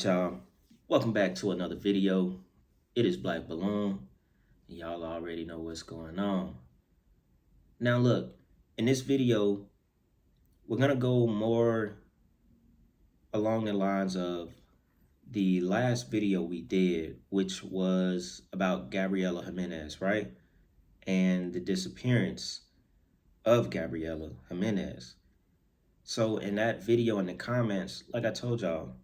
y'all. Welcome back to another video. It is Black Balloon. Y'all already know what's going on. Now look, in this video, we're going to go more along the lines of the last video we did, which was about Gabriela Jimenez, right? And the disappearance of Gabriela Jimenez. So in that video in the comments, like I told y'all,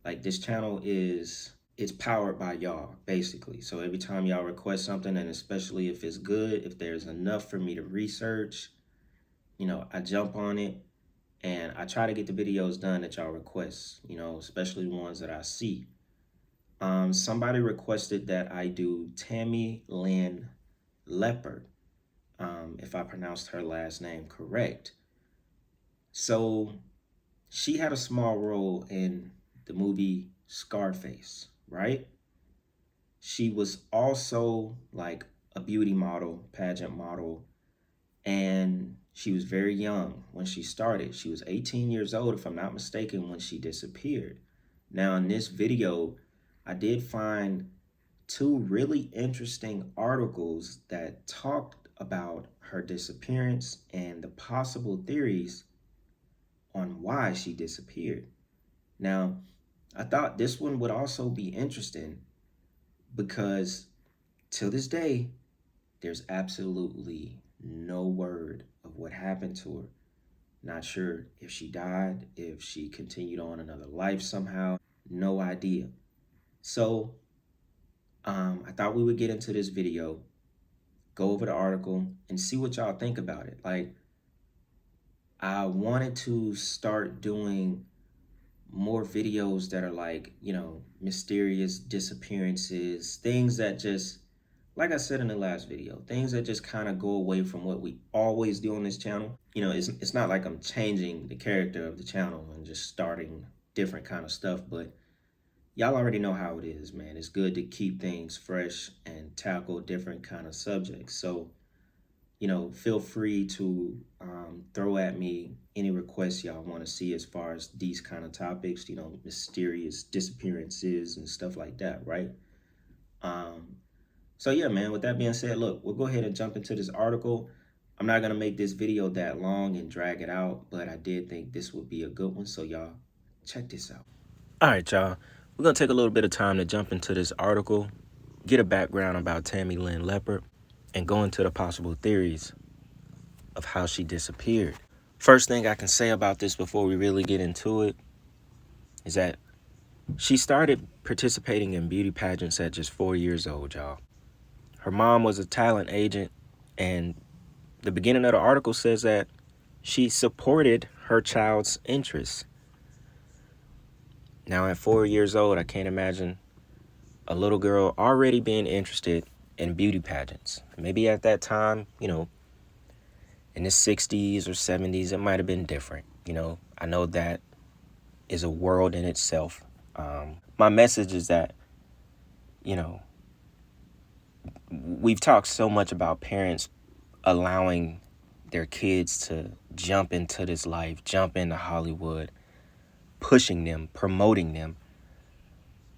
like this channel is powered by y'all, basically. So every time y'all request something, and especially if it's good, if there's enough for me to research, I jump on it and I try to get the videos done that y'all request, especially ones that I see. Somebody requested that I do Tammy, Lynn, Leppert, if I pronounced her last name correct. So she had a small role in the movie Scarface, right? She was also like a beauty model, pageant model, and she was very young when she started. She was 18 years old, if I'm not mistaken, when she disappeared. Now, in this video, I did find two really interesting articles that talked about her disappearance and the possible theories on why she disappeared. Now, I thought this one would also be interesting because till this day, there's absolutely no word of what happened to her. Not sure if she died, if she continued on another life somehow, no idea. So I thought we would get into this video, go over the article and see what y'all think about it. Like, I wanted to start doing more videos that are like, mysterious disappearances, things that just, like I said in the last video, things that just kind of go away from what we always do on this channel. It's not like I'm changing the character of the channel and just starting different kind of stuff, but y'all already know how it is, man. It's good to keep things fresh and tackle different kind of subjects. So, feel free to throw at me any requests y'all want to see as far as these kind of topics, mysterious disappearances and stuff like that, right? So yeah, man, with that being said, look, we'll go ahead and jump into this article. I'm not going to make this video that long and drag it out, but I did think this would be a good one. So y'all, check this out. All right, y'all. We're going to take a little bit of time to jump into this article, get a background about Tammy Lynn Leppert, and go into the possible theories of how she disappeared. First thing I can say about this before we really get into it is that she started participating in beauty pageants at just 4 years old, y'all. Her mom was a talent agent, and the beginning of the article says that she supported her child's interests. Now, at 4 years old, I can't imagine a little girl already being interested in beauty pageants. Maybe at that time, in the 60s or 70s, it might have been different. I know that is a world in itself. My message is that, we've talked so much about parents allowing their kids to jump into this life, jump into Hollywood, pushing them, promoting them,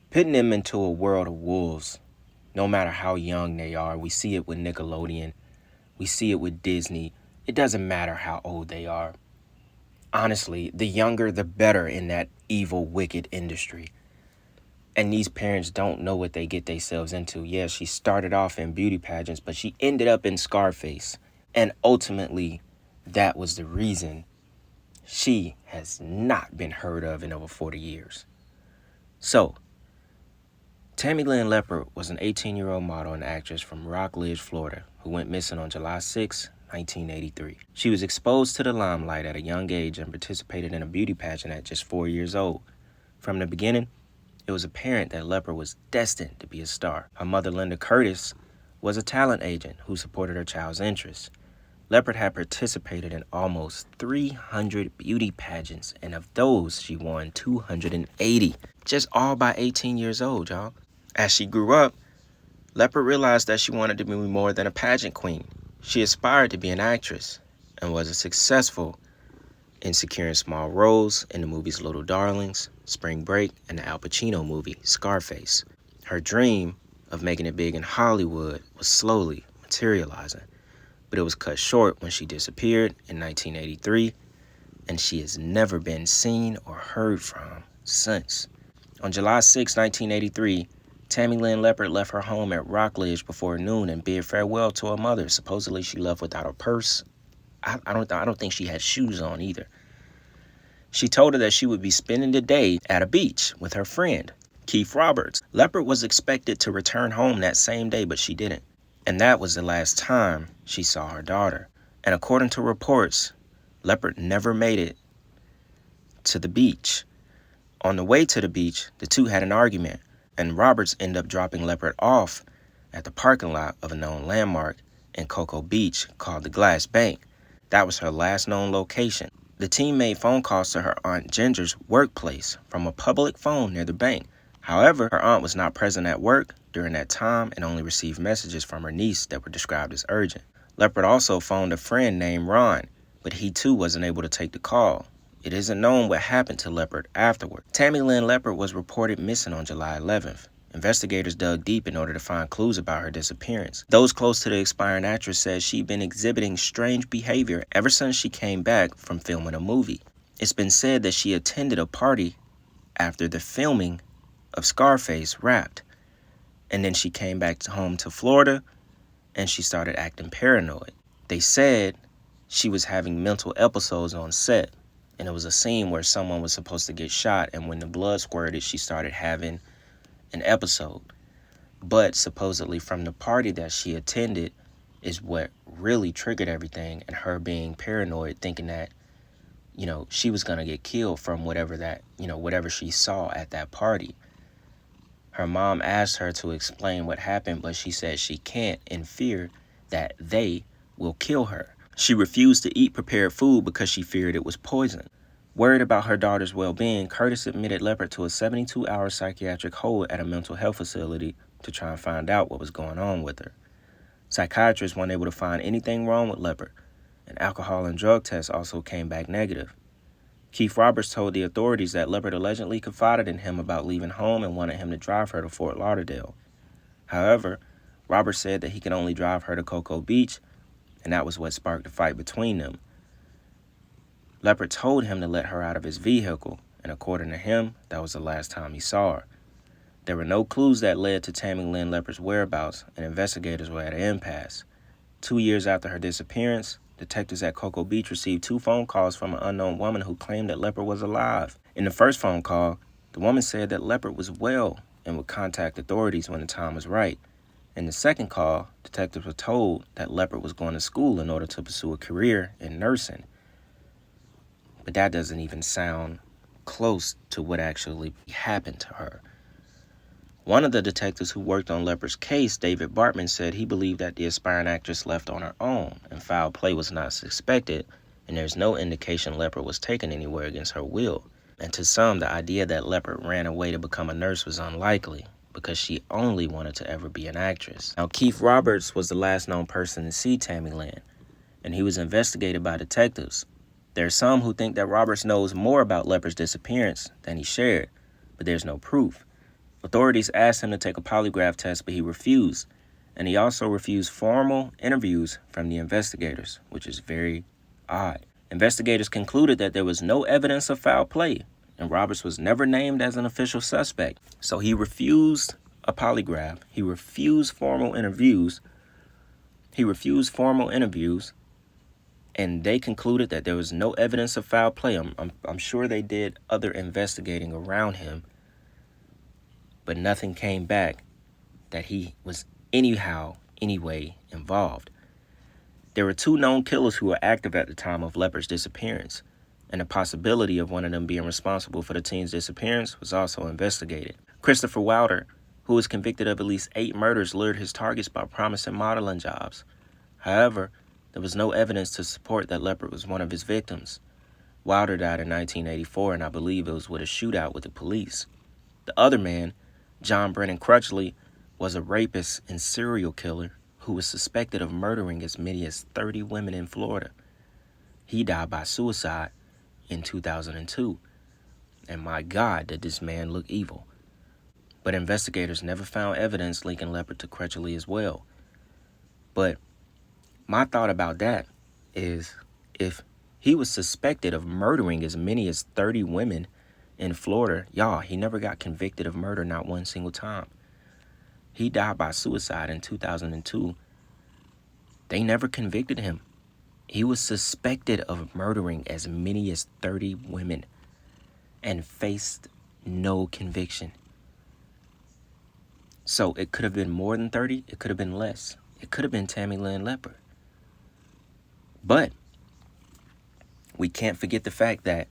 putting them into a world of wolves, no matter how young they are. We see it with Nickelodeon. We see it with Disney. It doesn't matter how old they are. Honestly, the younger, the better in that evil, wicked industry. And these parents don't know what they get themselves into. Yeah, she started off in beauty pageants, but she ended up in Scarface. And ultimately, that was the reason she has not been heard of in over 40 years. So, Tammy Lynn Leppert was an 18-year-old model and actress from Rockledge, Florida, who went missing on July 6, 1983. She was exposed to the limelight at a young age and participated in a beauty pageant at just 4 years old. From the beginning, it was apparent that Leppert was destined to be a star. Her mother, Linda Curtis, was a talent agent who supported her child's interests. Leppert had participated in almost 300 beauty pageants, and of those, she won 280, just all by 18 years old, y'all. As she grew up, Leppert realized that she wanted to be more than a pageant queen. She aspired to be an actress and was a successful in securing small roles in the movies Little Darlings, Spring Break, and the Al Pacino movie Scarface. Her dream of making it big in Hollywood was slowly materializing, but it was cut short when she disappeared in 1983, and she has never been seen or heard from since. On July 6, 1983, Tammy Lynn Leppert left her home at Rockledge before noon and bid farewell to her mother. Supposedly, she left without her purse. I don't think she had shoes on either. She told her that she would be spending the day at a beach with her friend, Keith Roberts. Leppert was expected to return home that same day, but she didn't. And that was the last time she saw her daughter. And according to reports, Leppert never made it to the beach. On the way to the beach, the two had an argument, and Roberts ended up dropping Leppert off at the parking lot of a known landmark in Cocoa Beach called the Glass Bank. That was her last known location. The team made phone calls to her Aunt Ginger's workplace from a public phone near the bank. However, her aunt was not present at work during that time and only received messages from her niece that were described as urgent. Leppert also phoned a friend named Ron, but he too wasn't able to take the call. It isn't known what happened to Leppert afterward. Tammy Lynn Leppert was reported missing on July 11th. Investigators dug deep in order to find clues about her disappearance. Those close to the expiring actress said she'd been exhibiting strange behavior ever since she came back from filming a movie. It's been said that she attended a party after the filming of Scarface wrapped, and then she came back home to Florida and she started acting paranoid. They said she was having mental episodes on set, and it was a scene where someone was supposed to get shot, and when the blood squirted, she started having an episode. But supposedly from the party that she attended is what really triggered everything, and her being paranoid, thinking that, she was going to get killed from whatever she saw at that party. Her mom asked her to explain what happened, but she said she can't in fear that they will kill her. She refused to eat prepared food because she feared it was poison. Worried about her daughter's well-being, Curtis admitted Leppert to a 72-hour psychiatric hold at a mental health facility to try and find out what was going on with her. Psychiatrists weren't able to find anything wrong with Leppert, and alcohol and drug tests also came back negative. Keith Roberts told the authorities that Leppert allegedly confided in him about leaving home and wanted him to drive her to Fort Lauderdale. However, Roberts said that he could only drive her to Cocoa Beach, and that was what sparked the fight between them. Leppert told him to let her out of his vehicle, and according to him, that was the last time he saw her. There were no clues that led to Tammy Lynn Leppert's whereabouts, and investigators were at an impasse. 2 years after her disappearance, detectives at Cocoa Beach received 2 phone calls from an unknown woman who claimed that Leppert was alive. In the first phone call, the woman said that Leppert was well and would contact authorities when the time was right. In the second call, detectives were told that Leppert was going to school in order to pursue a career in nursing. But that doesn't even sound close to what actually happened to her. One of the detectives who worked on Leppert's case, David Bartman, said he believed that the aspiring actress left on her own and foul play was not suspected, and there's no indication Leppert was taken anywhere against her will. And to some, the idea that Leppert ran away to become a nurse was unlikely, because she only wanted to ever be an actress. Now, Keith Roberts was the last known person to see Tammy Lynn, and he was investigated by detectives. There are some who think that Roberts knows more about Leppert's disappearance than he shared, but there's no proof. Authorities asked him to take a polygraph test, but he refused, and he also refused formal interviews from the investigators, which is very odd. Investigators concluded that there was no evidence of foul play, and Roberts was never named as an official suspect. So he refused a polygraph. He refused formal interviews. And they concluded that there was no evidence of foul play. I'm sure they did other investigating around him, but nothing came back that he was anyway involved. There were 2 known killers who were active at the time of Leppert's disappearance, and the possibility of one of them being responsible for the teen's disappearance was also investigated. Christopher Wilder, who was convicted of at least 8 murders, lured his targets by promising modeling jobs. However, there was no evidence to support that Leppert was one of his victims. Wilder died in 1984, and I believe it was with a shootout with the police. The other man, John Brennan Crutchley, was a rapist and serial killer who was suspected of murdering as many as 30 women in Florida. He died by suicide in 2002. And my God, did this man look evil. But investigators never found evidence linking Leppert to Crutchley as well. But my thought about that is, if he was suspected of murdering as many as 30 women in Florida, y'all, he never got convicted of murder, not one single time. He died by suicide in 2002. They never convicted him. He was suspected of murdering as many as 30 women and faced no conviction. So it could have been more than 30. It could have been less. It could have been Tammy Lynn Leppert. But we can't forget the fact that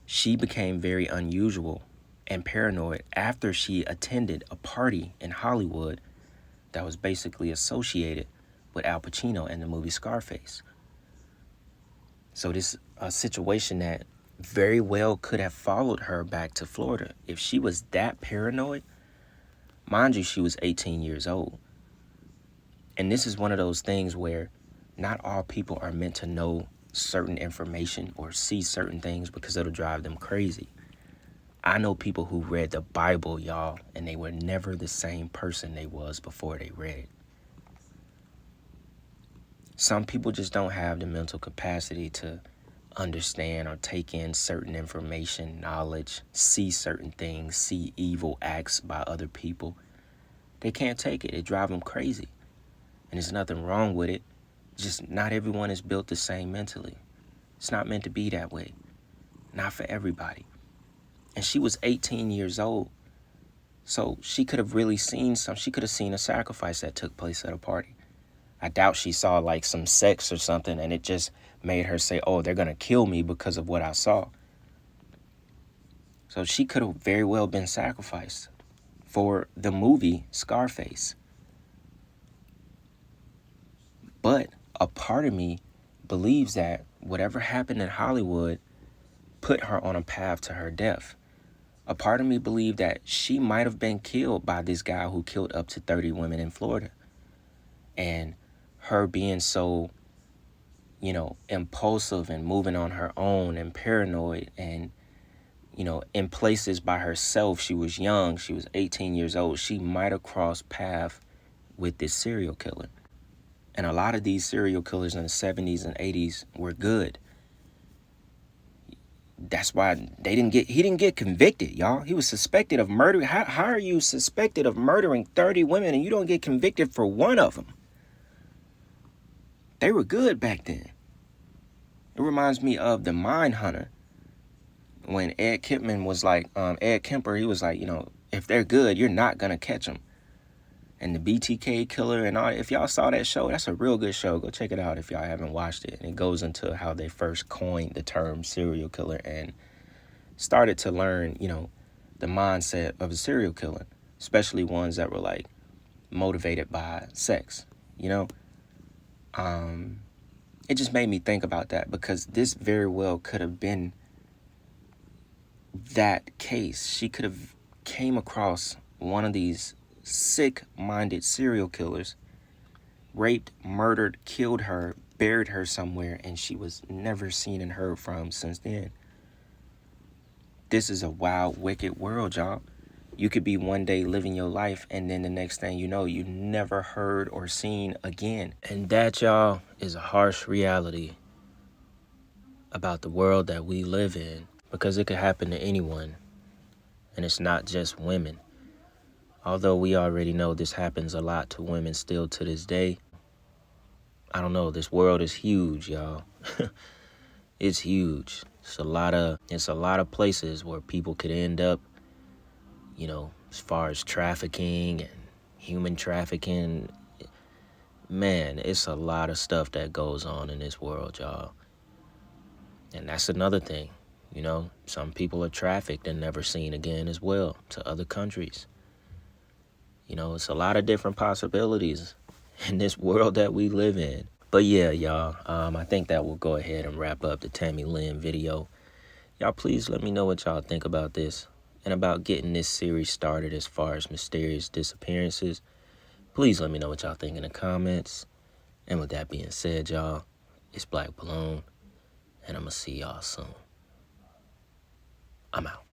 she became very unusual and paranoid after she attended a party in Hollywood that was basically associated with Al Pacino in the movie Scarface. So this is a situation that very well could have followed her back to Florida. If she was that paranoid, mind you, she was 18 years old. And this is one of those things where not all people are meant to know certain information or see certain things because it'll drive them crazy. I know people who read the Bible, y'all, and they were never the same person they was before they read. Some people just don't have the mental capacity to understand or take in certain information, knowledge, see certain things, see evil acts by other people. They can't take it. It drives them crazy. And there's nothing wrong with it. Just not everyone is built the same mentally. It's not meant to be that way. Not for everybody. And she was 18 years old. So she could have really seen she could have seen a sacrifice that took place at a party. I doubt she saw like some sex or something and it just made her say, oh, they're going to kill me because of what I saw. So she could have very well been sacrificed for the movie Scarface. But a part of me believes that whatever happened in Hollywood put her on a path to her death. A part of me believed that she might have been killed by this guy who killed up to 30 women in Florida. And her being so, impulsive and moving on her own and paranoid and, in places by herself. She was young. She was 18 years old. She might have crossed paths with this serial killer. And a lot of these serial killers in the 70s and 80s were good. That's why he didn't get convicted, y'all. He was suspected of murder. How are you suspected of murdering 30 women and you don't get convicted for one of them? They were good back then. It reminds me of the Mine Hunter. When Ed Kemper was like, he was like, if they're good, you're not going to catch them. And the BTK killer and all. If y'all saw that show, that's a real good show. Go check it out if y'all haven't watched it. And it goes into how they first coined the term serial killer and started to learn, the mindset of a serial killer, especially ones that were like motivated by sex, It just made me think about that because this very well could have been that case. She could have came across one of these sick-minded serial killers, raped, murdered, killed her, buried her somewhere, and she was never seen and heard from since then. This is a wild, wicked world, y'all. You could be one day living your life, and then the next thing you know, you never heard or seen again. And that, y'all, is a harsh reality about the world that we live in, because it could happen to anyone, and it's not just women. Although we already know this happens a lot to women still to this day. I don't know, this world is huge, y'all. It's huge. It's a lot of places where people could end up, as far as trafficking and human trafficking. Man, it's a lot of stuff that goes on in this world, y'all. And that's another thing, some people are trafficked and never seen again as well to other countries. It's a lot of different possibilities in this world that we live in. But yeah, y'all, I think that will go ahead and wrap up the Tammy Lynn video. Y'all, please let me know what y'all think about this and about getting this series started as far as mysterious disappearances. Please let me know what y'all think in the comments. And with that being said, y'all, it's Black Balloon, and I'm going to see y'all soon. I'm out.